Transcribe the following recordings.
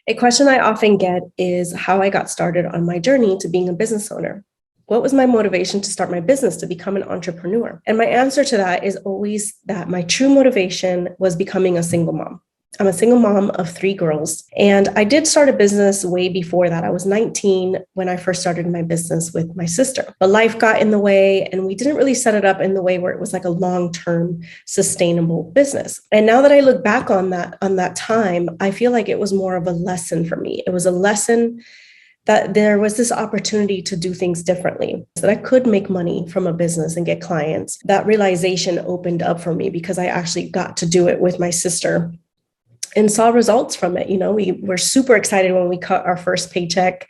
A question I often get is how I got started on my journey to being a business owner. What was my motivation to start my business, to become an entrepreneur? And my answer to that is always that my true motivation was becoming a single mom. I'm a single mom of 3 girls, and I did start a business way before that. I was 19 when I first started my business with my sister, but life got in the way and we didn't really set it up in the way where it was like a long-term sustainable business. And now that I look back on that time, I feel like it was more of a lesson for me. It was a lesson that there was this opportunity to do things differently, so that I could make money from a business and get clients. That realization opened up for me because I actually got to do it with my sister and saw results from it. We were super excited when we cut our first paycheck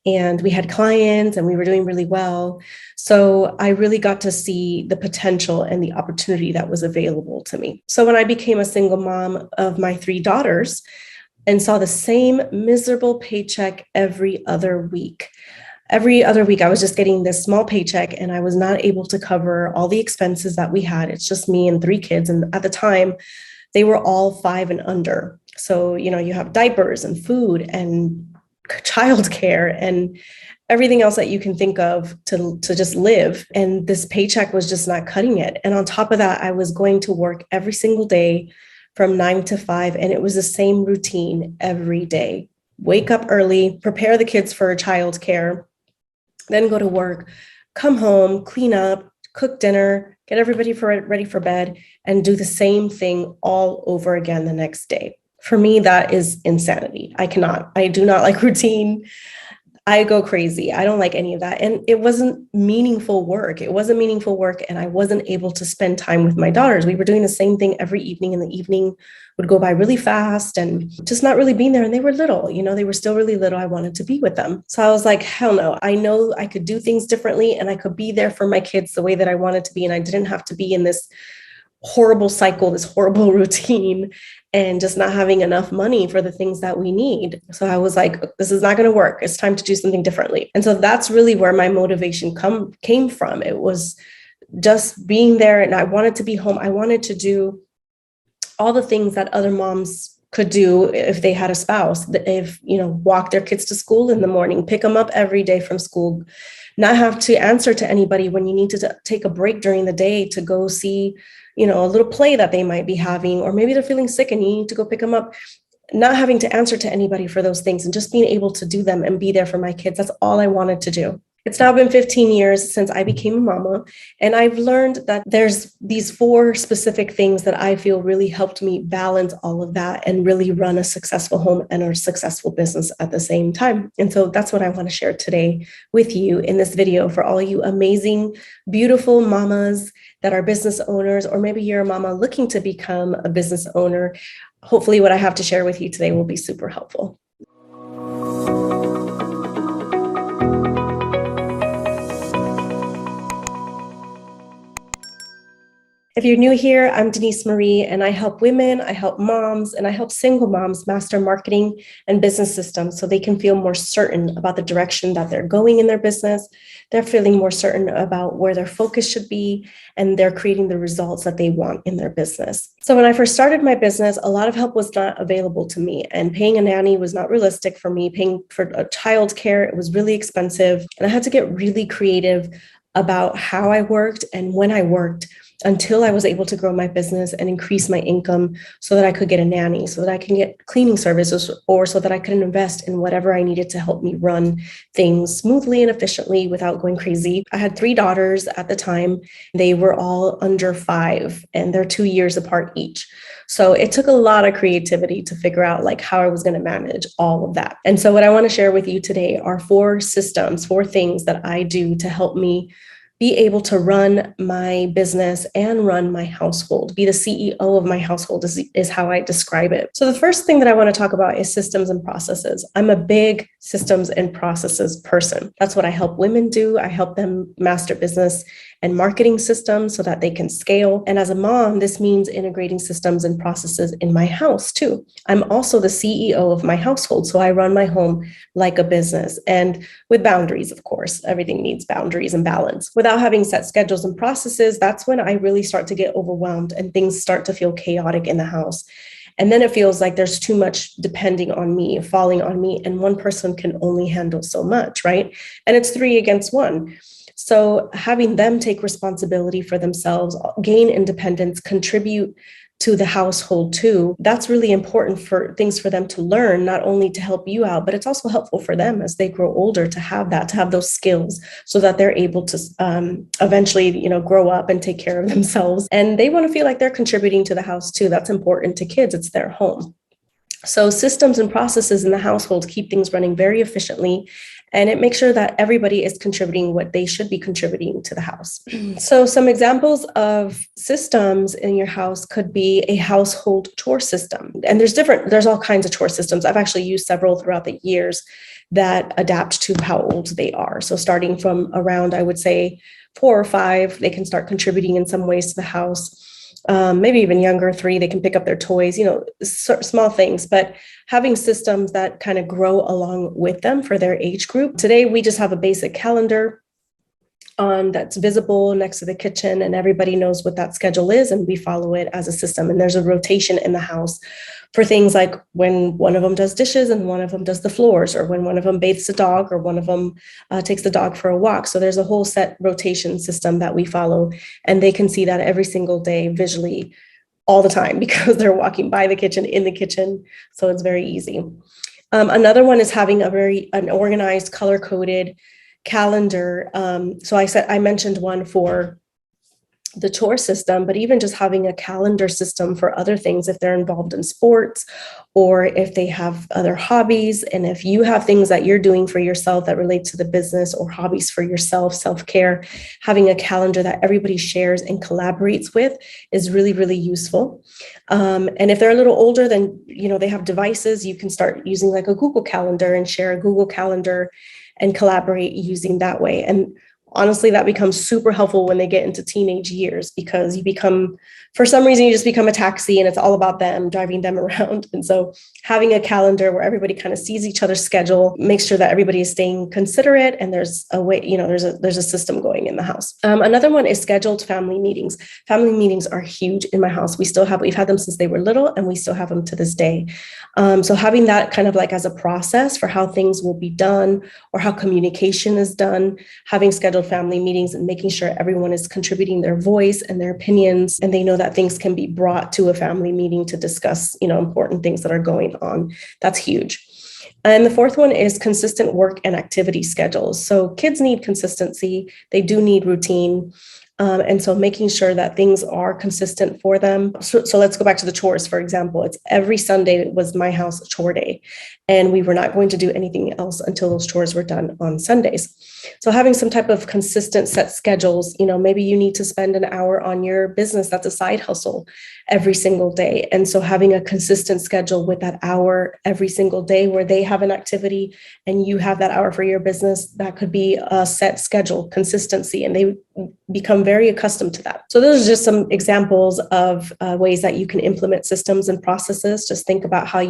and we had clients and we were doing really well. So I really got to see the potential and the opportunity that was available to me. So when I became a single mom of my 3 daughters and saw the same miserable paycheck every other week, I was just getting this small paycheck and I was not able to cover all the expenses that we had. It's just me and 3 kids. And at the time, they were all 5 and under. So, you have diapers and food and childcare and everything else that you can think of to just live. And this paycheck was just not cutting it. And on top of that, I was going to work every single day from 9 to 5. And it was the same routine every day. Wake up early, prepare the kids for childcare, then go to work, come home, clean up, cook dinner, get everybody ready for bed, and do the same thing all over again the next day. For me, that is insanity. I do not like routine. I go crazy. I don't like any of that. And it wasn't meaningful work. And I wasn't able to spend time with my daughters. We were doing the same thing every evening, and the evening would go by really fast and just not really being there. And they were little, they were still really little. I wanted to be with them. So I was like, hell no, I know I could do things differently and I could be there for my kids the way that I wanted to be. And I didn't have to be in this horrible cycle, this horrible routine, and just not having enough money for the things that we need. So I was like, this is not going to work. It's time to do something differently. And so that's really where my motivation came from. It was just being there, and I wanted to be home. I wanted to do all the things that other moms could do if they had a spouse, walk their kids to school in the morning, pick them up every day from school, not have to answer to anybody when you need to take a break during the day to go see a little play that they might be having, or maybe they're feeling sick and you need to go pick them up, not having to answer to anybody for those things and just being able to do them and be there for my kids. That's all I wanted to do. It's now been 15 years since I became a mama, and I've learned that there's these 4 specific things that I feel really helped me balance all of that and really run a successful home and a successful business at the same time. And so that's what I want to share today with you in this video for all you amazing, beautiful mamas that are business owners, or maybe you're a mama looking to become a business owner. Hopefully what I have to share with you today will be super helpful. If you're new here, I'm Denisse Marie, and I help women, I help moms, and I help single moms master marketing and business systems so they can feel more certain about the direction that they're going in their business. They're feeling more certain about where their focus should be, and they're creating the results that they want in their business. So when I first started my business, a lot of help was not available to me, and paying a nanny was not realistic for me. Paying for a childcare, it was really expensive, and I had to get really creative about how I worked and when I worked until I was able to grow my business and increase my income so that I could get a nanny, so that I can get cleaning services, or so that I could invest in whatever I needed to help me run things smoothly and efficiently without going crazy. I had 3 daughters at the time. They were all under 5 and they're 2 years apart each. So it took a lot of creativity to figure out how I was going to manage all of that. And so what I want to share with you today are 4 systems, 4 things that I do to help me be able to run my business and run my household. Be the CEO of my household is how I describe it. So the first thing that I want to talk about is systems and processes. I'm a big systems and processes person. That's what I help women do. I help them master business and marketing systems so that they can scale. And as a mom, this means integrating systems and processes in my house too. I'm also the CEO of my household, so I run my home like a business, and with boundaries, of course. Everything needs boundaries and balance. Without having set schedules and processes, that's when I really start to get overwhelmed and things start to feel chaotic in the house. And then it feels like there's too much depending on me, falling on me, and one person can only handle so much, right? And it's 3 against 1. So having them take responsibility for themselves, gain independence, contribute to the household too, that's really important for things for them to learn, not only to help you out, but it's also helpful for them as they grow older to have that, to have those skills so that they're able to eventually, grow up and take care of themselves. And they want to feel like they're contributing to the house too. That's important to kids. It's their home. So systems and processes in the household keep things running very efficiently, and it makes sure that everybody is contributing what they should be contributing to the house. So some examples of systems in your house could be a household chore system. And there's all kinds of chore systems. I've actually used several throughout the years that adapt to how old they are. So starting from around, I would say 4 or 5, they can start contributing in some ways to the house. Maybe even younger, 3, they can pick up their toys, small things, but having systems that kind of grow along with them for their age group. Today, we just have a basic calendar that's visible next to the kitchen, and everybody knows what that schedule is, and we follow it as a system. And there's a rotation in the house for things like when one of them does dishes and one of them does the floors, or when one of them bathes the dog, or one of them takes the dog for a walk. So there's a whole set rotation system that we follow, and they can see that every single day visually all the time because they're walking by the kitchen, in the kitchen. So it's very easy. Another one is having an organized, color-coded calendar. So I mentioned one for the chore system, but even just having a calendar system for other things, if they're involved in sports or if they have other hobbies, and if you have things that you're doing for yourself that relate to the business, or hobbies for yourself, self-care, having a calendar that everybody shares and collaborates with is really, really useful. And if they're a little older, then, they have devices, you can start using like a Google Calendar and share a Google Calendar and collaborate using that way. And honestly, that becomes super helpful when they get into teenage years, because for some reason, you just become a taxi and it's all about them, driving them around. And so having a calendar where everybody kind of sees each other's schedule makes sure that everybody is staying considerate, and there's a way, there's a system going in the house. Another one is scheduled family meetings. Family meetings are huge in my house. We've had them since they were little, and we still have them to this day. So having that kind of like as a process for how things will be done or how communication is done, having scheduled family meetings and making sure everyone is contributing their voice and their opinions, and they know that things can be brought to a family meeting to discuss, important things that are going on. That's huge. And the fourth one is consistent work and activity schedules. So kids need consistency. They do need routine. And so making sure that things are consistent for them. So let's go back to the chores, for example. It's every Sunday was my house chore day, and we were not going to do anything else until those chores were done on Sundays. So having some type of consistent set schedules, maybe you need to spend an hour on your business. That's a side hustle every single day. And so having a consistent schedule with that hour every single day where they have an activity and you have that hour for your business, that could be a set schedule, consistency, and they become very accustomed to that. So those are just some examples of ways that you can implement systems and processes. Just think about how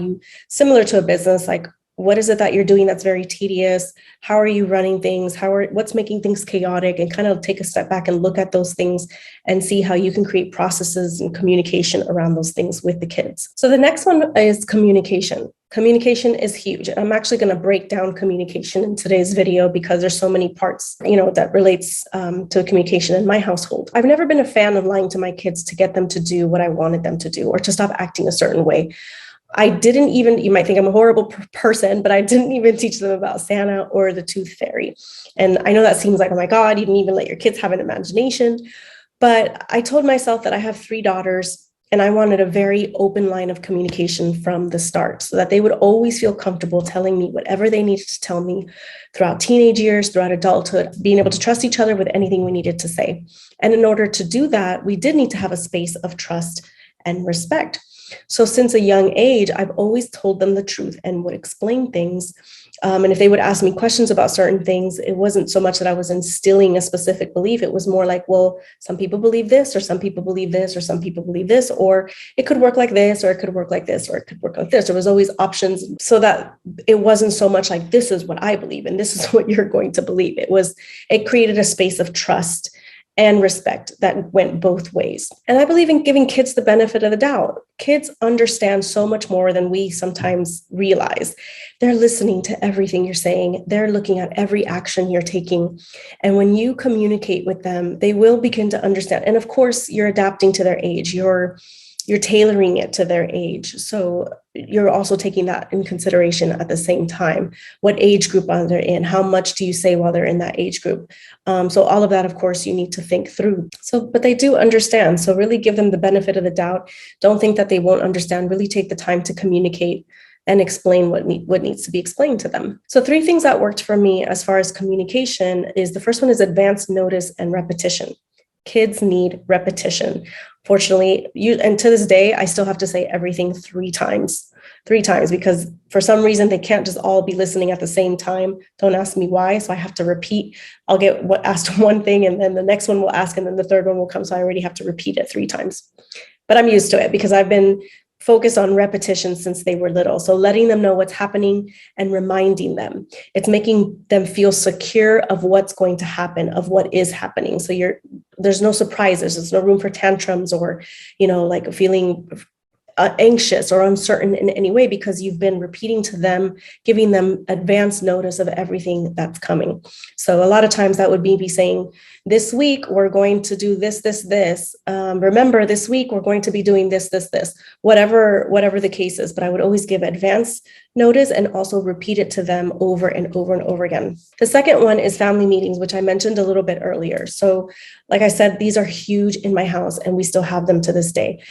similar to a business, like what is it that you're doing that's very tedious? How are you running things? What's making things chaotic? And kind of take a step back and look at those things and see how you can create processes and communication around those things with the kids. So the next one is communication. Communication is huge. I'm actually going to break down communication in today's video because there's so many parts, that relates to communication in my household. I've never been a fan of lying to my kids to get them to do what I wanted them to do or to stop acting a certain way. You might think I'm a horrible person, but I didn't even teach them about Santa or the Tooth Fairy. And I know that seems like, oh my God, you didn't even let your kids have an imagination. But I told myself that I have 3 daughters, and I wanted a very open line of communication from the start so that they would always feel comfortable telling me whatever they needed to tell me throughout teenage years, throughout adulthood, being able to trust each other with anything we needed to say. And in order to do that, we did need to have a space of trust and respect. So since a young age, I've always told them the truth and would explain things. And if they would ask me questions about certain things, it wasn't so much that I was instilling a specific belief. It was more like, well, some people believe this, or some people believe this, or some people believe this, or it could work like this, or it could work like this, or it could work like this. There was always options so that it wasn't so much like, this is what I believe and this is what you're going to believe. It created a space of trust and respect that went both ways. And I believe in giving kids the benefit of the doubt. Kids understand so much more than we sometimes realize. They're listening to everything you're saying. They're looking at every action you're taking. And when you communicate with them, they will begin to understand. And of course, you're adapting to their age. You're tailoring it to their age. So you're also taking that in consideration at the same time. What age group are they in? How much do you say while they're in that age group? So all of that, of course, you need to think through. But they do understand. So really give them the benefit of the doubt. Don't think that they won't understand. Really take the time to communicate and explain what needs to be explained to them. So 3 things that worked for me as far as communication is, the first one is advance notice and repetition. Kids need repetition. Fortunately, and to this day, I still have to say everything 3 times, because for some reason they can't just all be listening at the same time. Don't ask me why. So I have to repeat. I'll get asked one thing, and then the next one will ask, and then the third one will come. So I already have to repeat it 3 times. But I'm used to it because I've been focused on repetition since they were little. So letting them know what's happening and reminding them. It's making them feel secure of what's going to happen, of what is happening. So there's no surprises. There's no room for tantrums or, like feeling anxious or uncertain in any way, because you've been repeating to them, giving them advance notice of everything that's coming. So a lot of times that would be saying, this week, we're going to do this, this, this. Remember, this week, we're going to be doing this, this, this, whatever the case is. But I would always give advance notice and also repeat it to them over and over and over again. The second one is family meetings, which I mentioned a little bit earlier. So like I said, these are huge in my house, and we still have them to this day.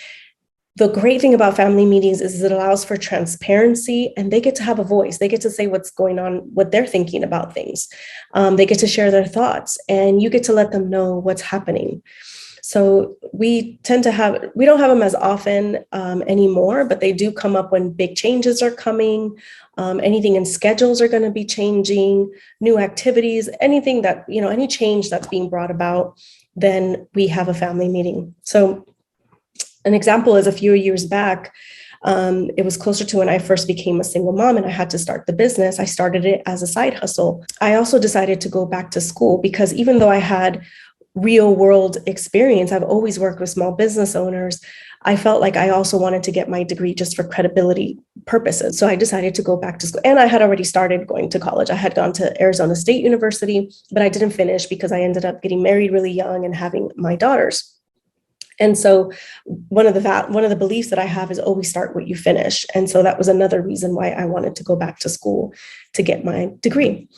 The great thing about family meetings is it allows for transparency, and they get to have a voice. They get to say what's going on, what they're thinking about things. They get to share their thoughts, and you get to let them know what's happening. So we don't have them as often anymore, but they do come up when big changes are coming. Anything in schedules are going to be changing, new activities, anything that, any change that's being brought about, then we have a family meeting. So an example is a few years back, it was closer to when I first became a single mom and I had to start the business. I started it as a side hustle. I also decided to go back to school because even though I had real world experience, I've always worked with small business owners. I felt like I also wanted to get my degree just for credibility purposes. So I decided to go back to school, and I had already started going to college. I had gone to Arizona State University, but I didn't finish because I ended up getting married really young and having my daughters. And so one of the beliefs that I have is always start what you finish. And so that was another reason why I wanted to go back to school to get my degree.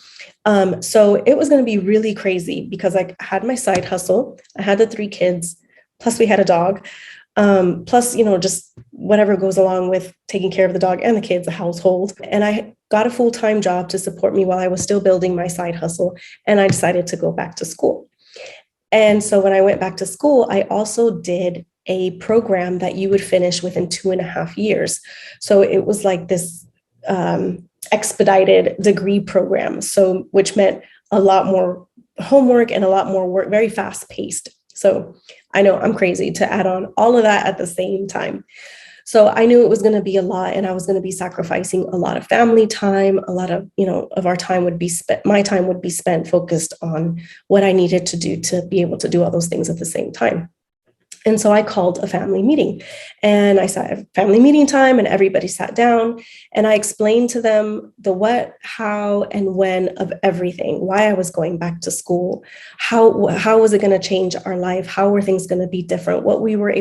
So it was going to be really crazy because I had my side hustle. I had the 3 kids, plus we had a dog, plus, just whatever goes along with taking care of the dog and the kids, the household. And I got a full-time job to support me while I was still building my side hustle. And I decided to go back to school. And so when I went back to school, I also did a program that you would finish within 2.5 years. So it was like this expedited degree program. So which meant a lot more homework and a lot more work, very fast paced. So I know I'm crazy to add on all of that at the same time. So I knew it was going to be a lot, and I was going to be sacrificing a lot of family time. A lot of, of our time would be spent, my time would be spent focused on what I needed to do to be able to do all those things at the same time. And so I called a family meeting, and I said family meeting time, and everybody sat down, and I explained to them the what, how, and when of everything, why I was going back to school, how was it going to change our life? How were things going to be different? What we were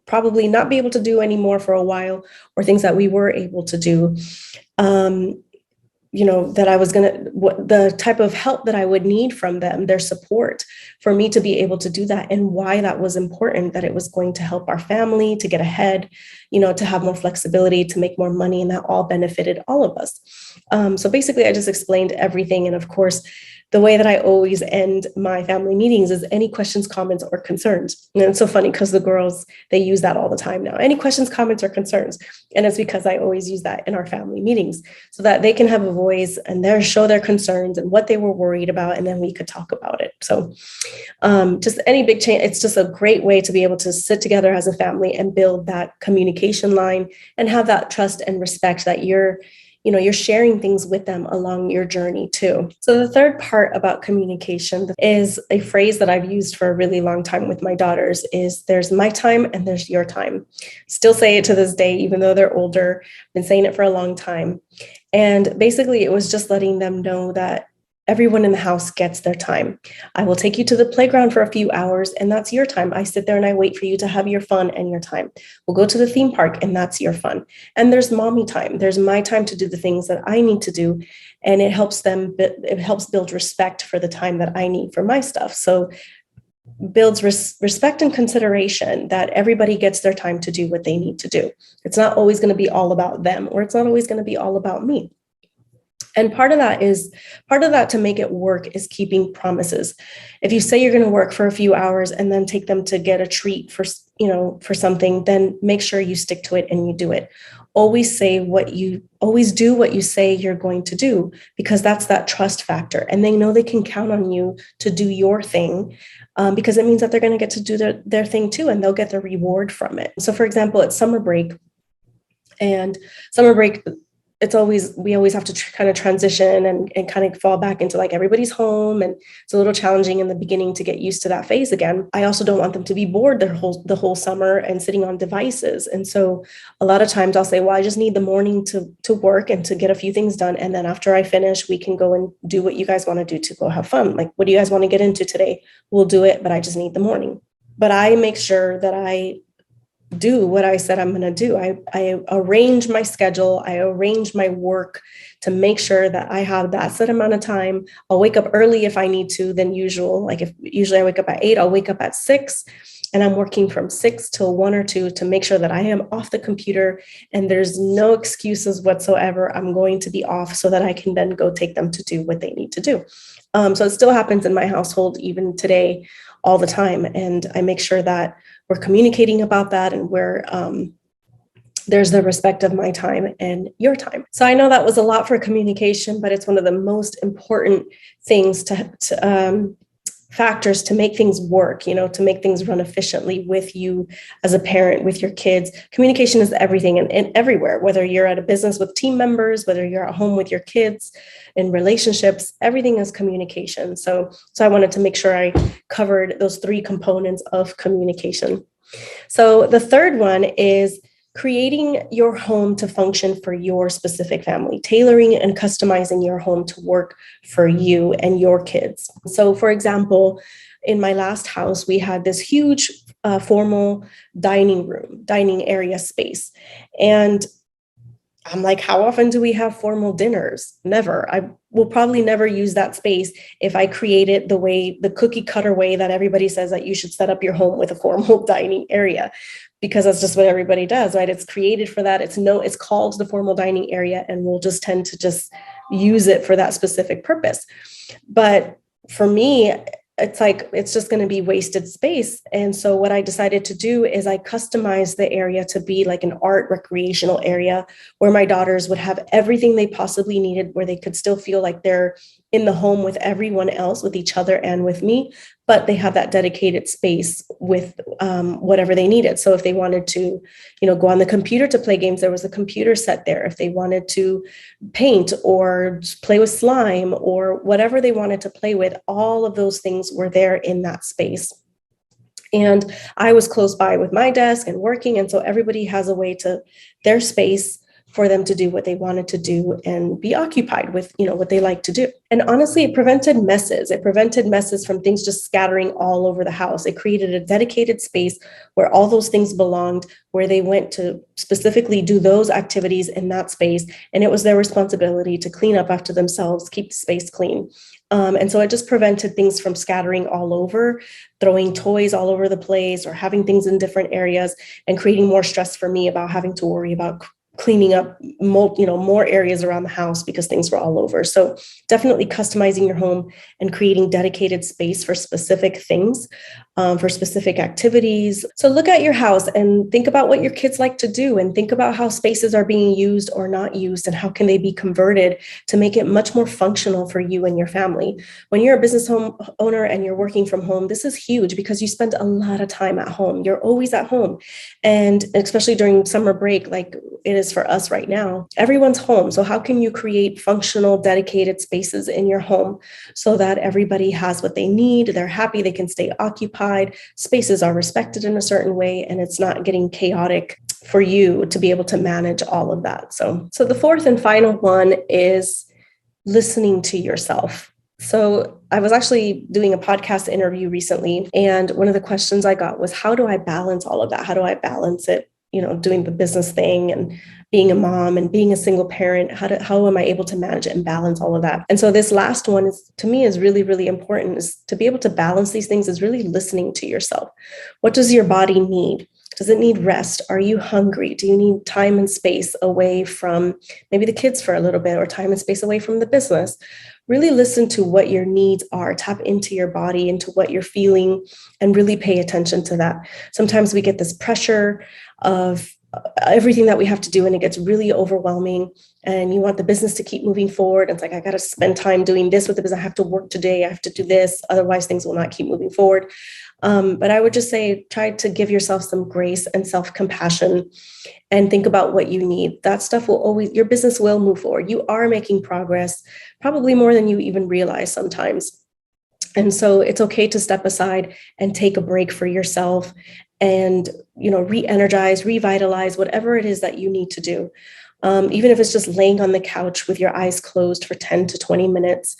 probably not be able to do anymore for a while, or things that we were able to do, that I was the type of help that I would need from them, their support for me to be able to do that, and why that was important, that it was going to help our family to get ahead, to have more flexibility, to make more money, and that all benefited all of us. So basically, I just explained everything. And of course, the way that I always end my family meetings is any questions, comments, or concerns. And it's so funny because the girls, they use that all the time now. Any questions, comments, or concerns. And it's because I always use that in our family meetings so that they can have a voice and show their concerns and what they were worried about. And then we could talk about it. So just any big change, it's just a great way to be able to sit together as a family and build that communication line and have that trust and respect that you're you're sharing things with them along your journey too. So the third part about communication is a phrase that I've used for a really long time with my daughters is there's my time and there's your time. Still say it to this day, even though they're older, been saying it for a long time. And basically it was just letting them know that everyone in the house gets their time. I will take you to the playground for a few hours, and that's your time. I sit there and I wait for you to have your fun and your time. We'll go to the theme park, and that's your fun. And there's mommy time. There's my time to do the things that I need to do. And it helps build respect for the time that I need for my stuff. So builds respect and consideration that everybody gets their time to do what they need to do. It's not always going to be all about them, or it's not always going to be all about me. And part of that to make it work is keeping promises. If you say you're going to work for a few hours and then take them to get a treat for something, then make sure you stick to it and you do it. Always do what you say you're going to do, because that's that trust factor. And they know they can count on you to do your thing, because it means that they're going to get to do their thing too, and they'll get the reward from it. So for example, it's summer break, we always have to kind of transition and kind of fall back into like everybody's home. And it's a little challenging in the beginning to get used to that phase again. I also don't want them to be bored the whole summer and sitting on devices. And so a lot of times I'll say, well, I just need the morning to work and to get a few things done. And then after I finish, we can go and do what you guys want to do to go have fun. Like, what do you guys want to get into today? We'll do it, but I just need the morning. But I make sure that I do what I said I'm going to do. I arrange my schedule. I arrange my work to make sure that I have that set amount of time. I'll wake up early if I need to than usual. Like if usually I wake up at 8, I'll wake up at 6, and I'm working from 6 till 1 or 2 to make sure that I am off the computer and there's no excuses whatsoever. I'm going to be off so that I can then go take them to do what they need to do. So it still happens in my household even today, all the time. And I make sure that we're communicating about that, and there's the respect of my time and your time. So I know that was a lot for communication, but it's one of the most important things factors to make things work, to make things run efficiently with you as a parent, with your kids. Communication is everything and everywhere, whether you're at a business with team members, whether you're at home with your kids, in relationships, everything is communication. So I wanted to make sure I covered those 3 components of communication. So the third one is creating your home to function for your specific family, tailoring and customizing your home to work for you and your kids. So for example, in my last house, we had this huge formal dining area space. And I'm like, how often do we have formal dinners? Never. I will probably never use that space if I create it the cookie cutter way that everybody says that you should set up your home with a formal dining area, because that's just what everybody does, right? It's created for that. It's called the formal dining area, and we'll just tend to just use it for that specific purpose. But for me, it's just going to be wasted space. And so what I decided to do is I customized the area to be like an art recreational area where my daughters would have everything they possibly needed, where they could still feel like they're in the home with everyone else, with each other and with me, but they have that dedicated space with whatever they needed. So if they wanted to, go on the computer to play games, there was a computer set there. If they wanted to paint or play with slime or whatever they wanted to play with, all of those things were there in that space. And I was close by with my desk and working. And so everybody has a way to their space for them to do what they wanted to do and be occupied with, what they like to do. And honestly, it prevented messes. It prevented messes from things just scattering all over the house. It created a dedicated space where all those things belonged, where they went to specifically do those activities in that space. And it was their responsibility to clean up after themselves, keep the space clean. And so it just prevented things from scattering all over, throwing toys all over the place or having things in different areas, and creating more stress for me about having to worry about cleaning up more areas around the house because things were all over. So definitely customizing your home and creating dedicated space for specific things, for specific activities. So look at your house and think about what your kids like to do, and think about how spaces are being used or not used, and how can they be converted to make it much more functional for you and your family. When you're a business owner and you're working from home, this is huge because you spend a lot of time at home. You're always at home. And especially during summer break, like it is for us right now. Everyone's home. So how can you create functional, dedicated spaces in your home so that everybody has what they need? They're happy, they can stay occupied, spaces are respected in a certain way, and it's not getting chaotic for you to be able to manage all of that. So the fourth and final one is listening to yourself. So I was actually doing a podcast interview recently, and one of the questions I got was, how do I balance all of that? How do I balance it, doing the business thing and being a mom and being a single parent? How am I able to manage it and balance all of that? And so this last one to me is really, really important, is to be able to balance these things is really listening to yourself. What does your body need? Does it need rest? Are you hungry? Do you need time and space away from maybe the kids for a little bit, or time and space away from the business? Really listen to what your needs are, tap into your body, into what you're feeling, and really pay attention to that. Sometimes we get this pressure of everything that we have to do, and it gets really overwhelming, and you want the business to keep moving forward. It's like, I got to spend time doing this with the business. I have to work today. I have to do this. Otherwise, things will not keep moving forward. But I would just say, try to give yourself some grace and self-compassion and think about what you need. That stuff your business will move forward. You are making progress, probably more than you even realize sometimes. And so it's okay to step aside and take a break for yourself and, re-energize, revitalize, whatever it is that you need to do. Even if it's just laying on the couch with your eyes closed for 10 to 20 minutes,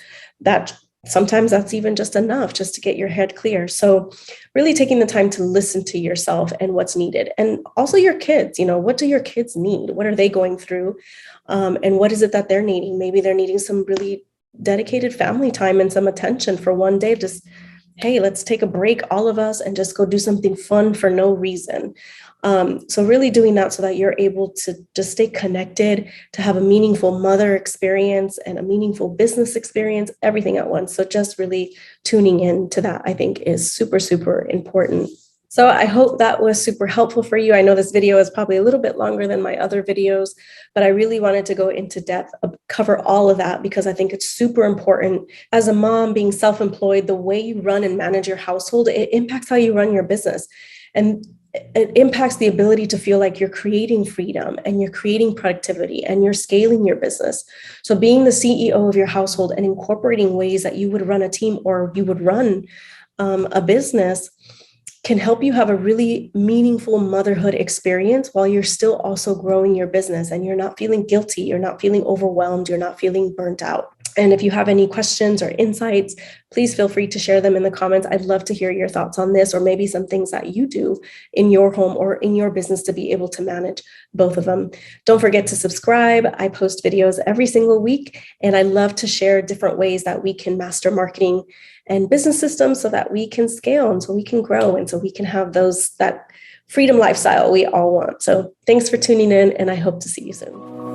sometimes that's even just enough just to get your head clear. So really taking the time to listen to yourself and what's needed. And also your kids, what do your kids need? What are they going through? And what is it that they're needing? Maybe they're needing some really dedicated family time and some attention for one day. Just, hey, let's take a break, all of us, and just go do something fun for no reason. So really doing that so that you're able to just stay connected, to have a meaningful mother experience and a meaningful business experience, everything at once. So just really tuning in to that, I think, is super, super important. So I hope that was super helpful for you. I know this video is probably a little bit longer than my other videos, but I really wanted to go into depth, cover all of that, because I think it's super important. As a mom, being self-employed, the way you run and manage your household, it impacts how you run your business. And it impacts the ability to feel like you're creating freedom and you're creating productivity and you're scaling your business. So being the CEO of your household and incorporating ways that you would run a team or you would run a business can help you have a really meaningful motherhood experience while you're still also growing your business, and you're not feeling guilty, you're not feeling overwhelmed, you're not feeling burnt out. And if you have any questions or insights, please feel free to share them in the comments. I'd love to hear your thoughts on this, or maybe some things that you do in your home or in your business to be able to manage both of them. Don't forget to subscribe. I post videos every single week, and I love to share different ways that we can master marketing and business systems so that we can scale and so we can grow and so we can have that freedom lifestyle we all want. So thanks for tuning in, and I hope to see you soon.